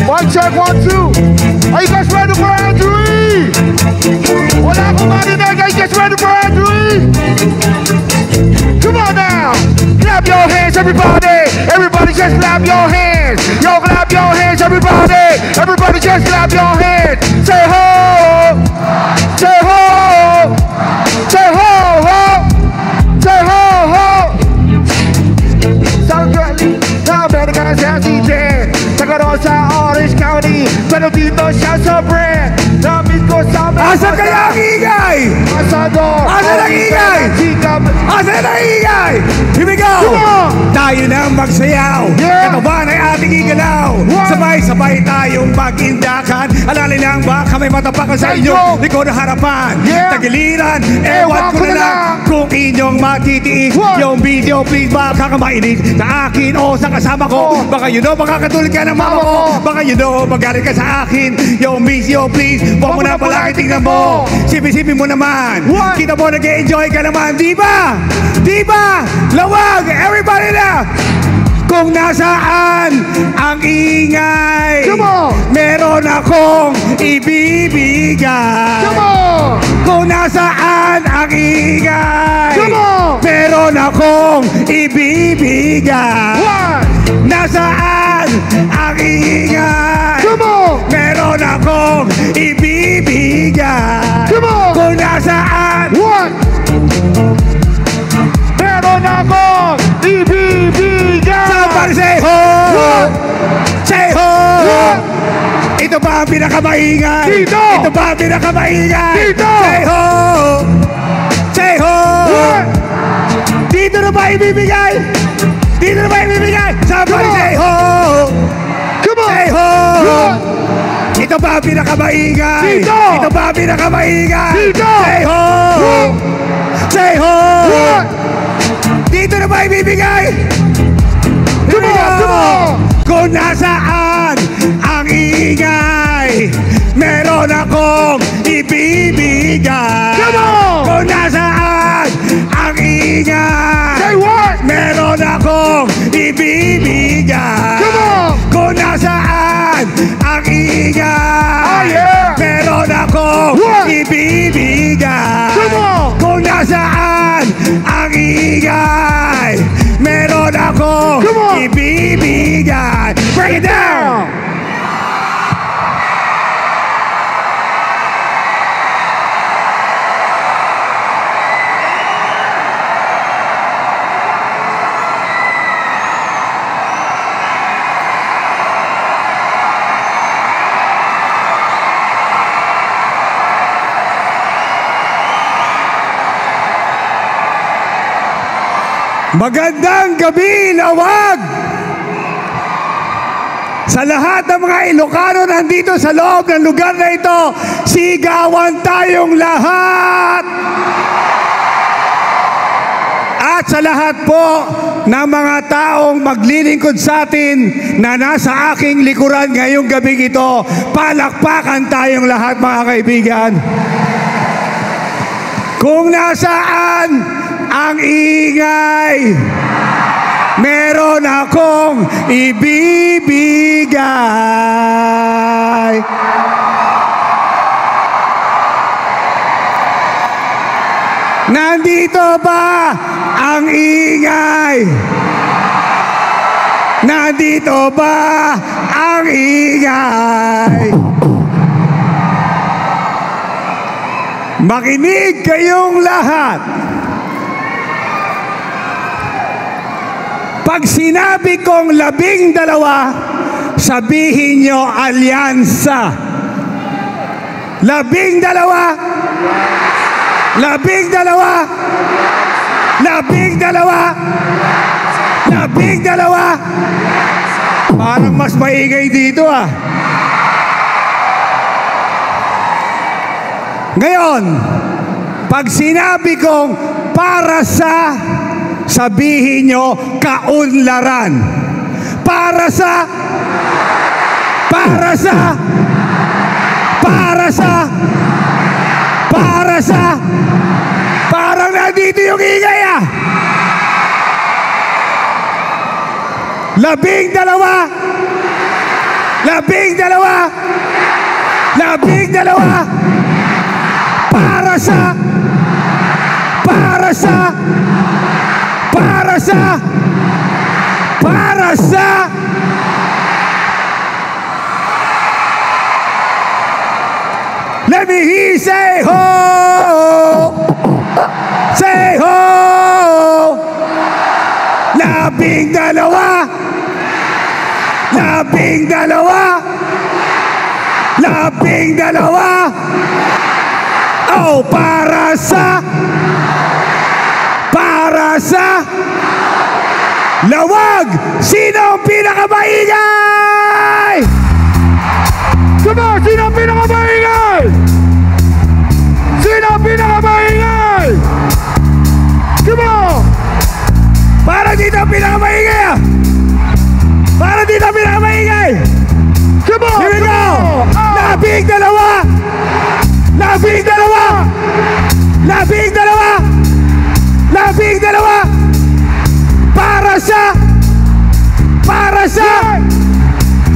One check, 1, 2. Are you guys ready for Andrew E? Wala akong marinig. Are you guys ready for Andrew E? Come on now. Clap your hands, everybody. Everybody just clap your hands. Yo, clap your hands, everybody. Everybody just clap your hands. Say ho. Say ho. Say ho, ho. Say ho, ho. Sound good. Now, better guys, how's he dead? Sa Orange County, pero dito siya sa brand. Namin ko sa mga asa kaya ang ingay? Asador. Asa ang ingay? Asa ang ingay? Here we go! Tayo na magsayaw. Kataban ay ating igalaw. Sabay-sabay tayong mag-indakan. Alalay lang ba kami matapakan sa inyong likod na harapan? Tagiliran, ewan ko na lang kung inyong matitiis. Yung video please baka kamainis sa akin o sa kasama ko. Baka yun o makakatulad ka ng mama ko. Baka yun o magalit ka sa akin. Yung video please huwag mo na palagi tingnan mo. Sipin-sipin mo naman. Kita mo nag-enjoy ka naman. Di ba? Di ba? Lawag! Everybody na! Kung nasaan ang ingay, meron akong ibibigay. Kung nasaan ang ingay, meron akong ibibigay. Nasaan ang ingay, meron akong ibibigay. Kung nasaan, meron akong ibibigay. Somebody say ho! Say ho! Ito ba ang pinakamaingay? Dito! Ito ba ang pinakamaingay? Dito! Say ho! Say ho! Dito na ba ibibigay? Dito na ba ibibigay? Somebody say ho! Say ho! Ito ba ang pinakamaingay? Dito! Ito ba ang pinakamaingay? Dito! Say ho! Say ho! Dito na ba ibibigay? Kung nasaan ang ingay, meron akong ibibigay. Kung nasaan ang ingay, meron akong ibibigay. Kung nasaan ang ingay, meron akong ibibigay. Kung nasaan ang ingay, meron akong ibibigay. Break it down! Magandang gabi, Lawag! Sa lahat ng mga Ilocano nandito sa loob ng lugar na ito, sigawan tayong lahat! At sa lahat po ng mga taong maglilingkod sa atin na nasa aking likuran ngayong gabi ito, palakpakan tayong lahat, mga kaibigan. Kung nasaan ang ingay, meron akong ibibigay. Nandito ba ang ingay? Nandito ba ang ingay? Makinig kayong lahat. Pag sinabi kong 12, sabihin nyo alyansa. 12. 12. 12. Parang mas maingay dito ah. Ngayon, pag sinabi kong para sa, sabihin nyo kaunlaran. Para sa, para sa, para sa, para sa, parang nandito yung ingay ah. Labing dalawa. Labing dalawa. Labing dalawa. Para sa let me hear say ho. Say ho. Labing dalawa. Labing dalawa. Labing dalawa. Oh, para sa lawag. Sino ang pinakamaingay? Come on, sino ang pinakamaingay? Sino ang pinakamaingay? Come on! Para dito ang pinakamaingay ah! Para dito ang pinakamaingay! Come on! Here we go! Labing dalawa! Labing dalawa! Labing dalawa! Labing dalawa! Para sa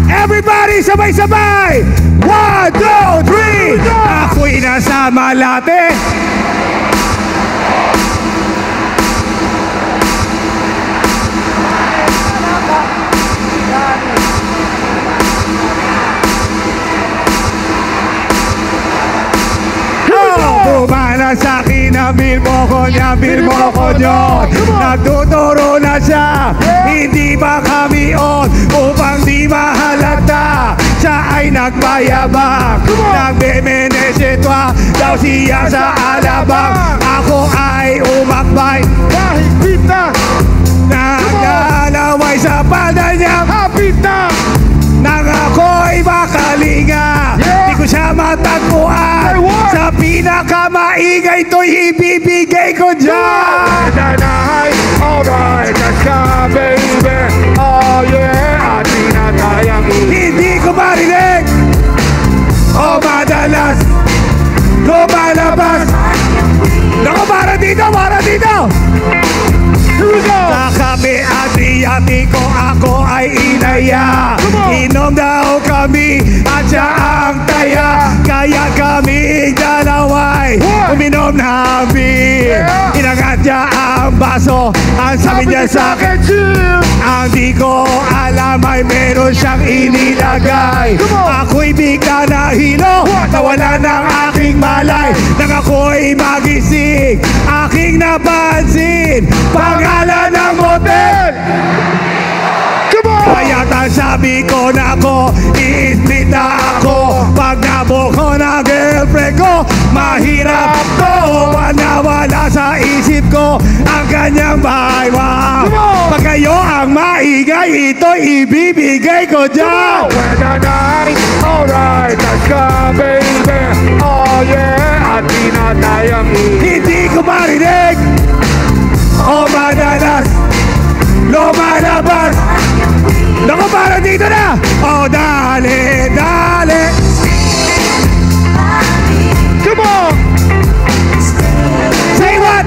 everybody sabay-sabay! 1, 2, 3! Ako'y nasa Malate! Bumana sa'kin na bil mo ko niya, bil mo ko yun. Nagtuturo na siya, hindi ba kami on? Upang di mahalata, siya ay nagbayabang. Nagbemenesetwa daw siya sa alabang. Ako ay umakbay, Higpit na! nagalaway sa palda niya. Hapit na! Nang ako'y makalinga, di ko siya matagpuan. Sa pinakamaingay to'y ibibigay ko dyan. Alright, let's go, baby. Oh yeah, at tinatayang Hindi ko marinig o madalas lumalabas. Naku, para dito, para dito. Here we go! Sa kape Adriatico ako ay inaya. Inom daw kami at siya ang taya. Kaya kami dalaway uminom na beer. Inangat niya ang baso, ang sabi niya sa akin, ang di ko alam ay meron siyang inilagay. Ako'y bigla na hilo, nawala ng aking malay. Nang ako'y magising, aking napansin pangalan ng motel. Kaya sabi ko na ako, i-split na ako. Pag nabo ko na girlfriend ko, mahirap to. Nawala sa isip ko ang kanyang bahay. Pag kayo ang maingay, ito'y ibibigay ko dyan. Alright, let's go, baby. Oh yeah, at tinatayang Hindi ko marinig o madalas lumalabas. Naku, para dito na. Oh, dali, dali. Come on! Say what?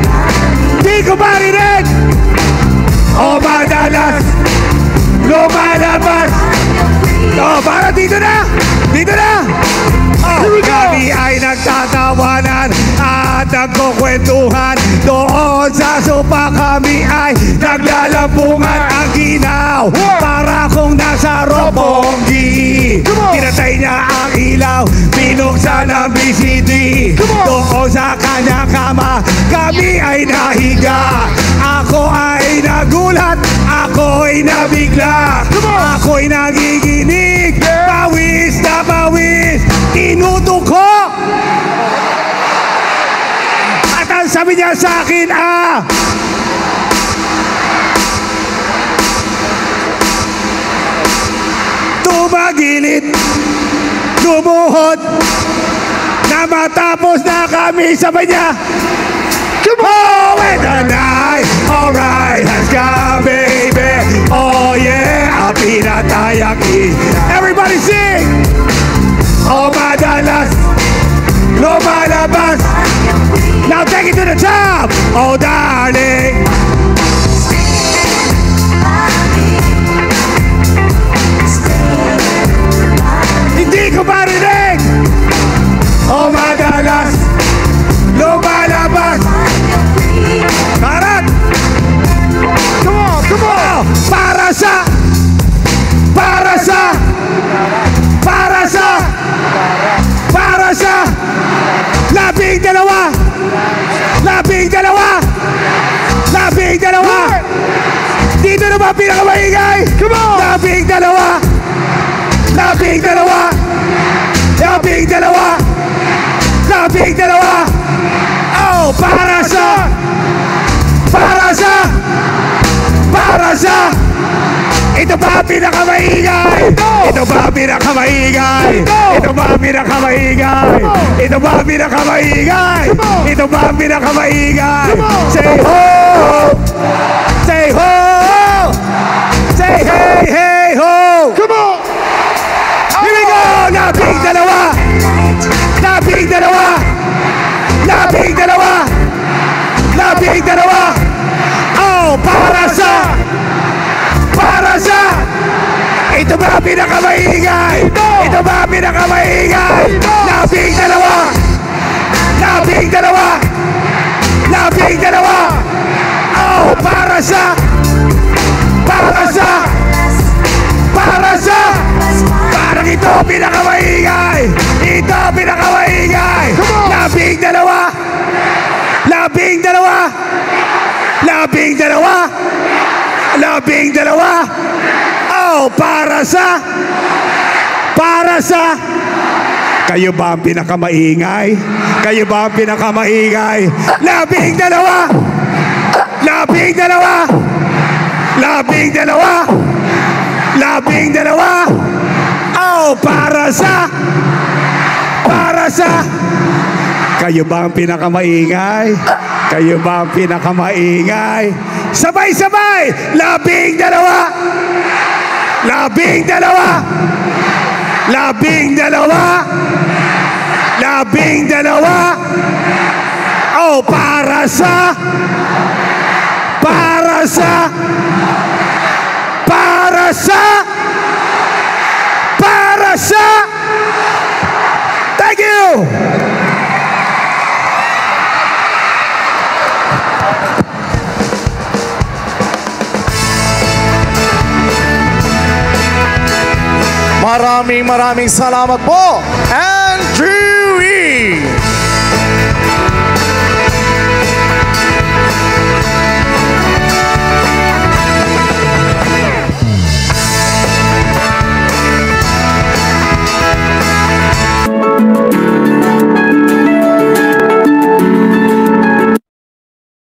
Di ko marinig o madalas lumalabas. Oh, para dito na. Dito na. Oh, kami ay nagtatawanan at nagkukwentuhan. Doon sa sopa kami ay naglalampungan. Ang ginaw para kung nasa Roppongi. Pinatay niya ang ilaw, binuksan ang BCD. Doon sa kanyang kama kami ay nahiga. Ako ay nagulat, ako'y nabigla. Ako'y nagiginig, pawis na pawis, tinutuko. At ang sabi niya sa akin, tumagilid, lumuhod, na matapos na kami, sabi niya, oh, with the night, alright, let's go, baby. Oh yeah, ang pinatayang everybody sing! Oh, madalas lumalabas. Now take it to the top. Oh, darling. ang pinakamaingay? Come on! Labing dalawa! Labing dalawa! Labing dalawa! Labing dalawa! Oh, para sa! Para sa! Para sa! Ito ba ang pinakamaingay? Ito ba ang pinakamaingay? Ito ba ang pinakamaingay? Ito ba ang pinakamaingay? Ito ba ang pinakamaingay? Say ho! Say ho! Say hey, hey, ho! Come on! Here we go! Labing dalawa! Labing dalawa! Labing dalawa! Labing dalawa! Oh, para sa! Para sa! Ito ba ang pinakamaingay? Ito ba ang pinakamaingay? Labing dalawa! Labing dalawa! Labing dalawa! Oh, para sa! Para sa! Para sa! Parang ito ang pinakamaingay! Ito ang pinakamaingay! Labing dalawa! Labing dalawa! Labing dalawa! Labing dalawa! Oh, para sa! Para sa! Kayo ba ang pinakamaingay? Kayo ba ang pinakamaingay? Labing dalawa! Labing dalawa! Labing dalawa! Labing dalawa! Oh, para sa! Para sa! Kayo ba ang pinakamaingay? Kayo ba ang pinakamaingay? Sabay-sabay! Labing dalawa! Labing dalawa! Labing dalawa! Labing dalawa! Oh, para sa! Para sa! Para sa! Para sa! Thank you! Maraming salamat po, Andrew E.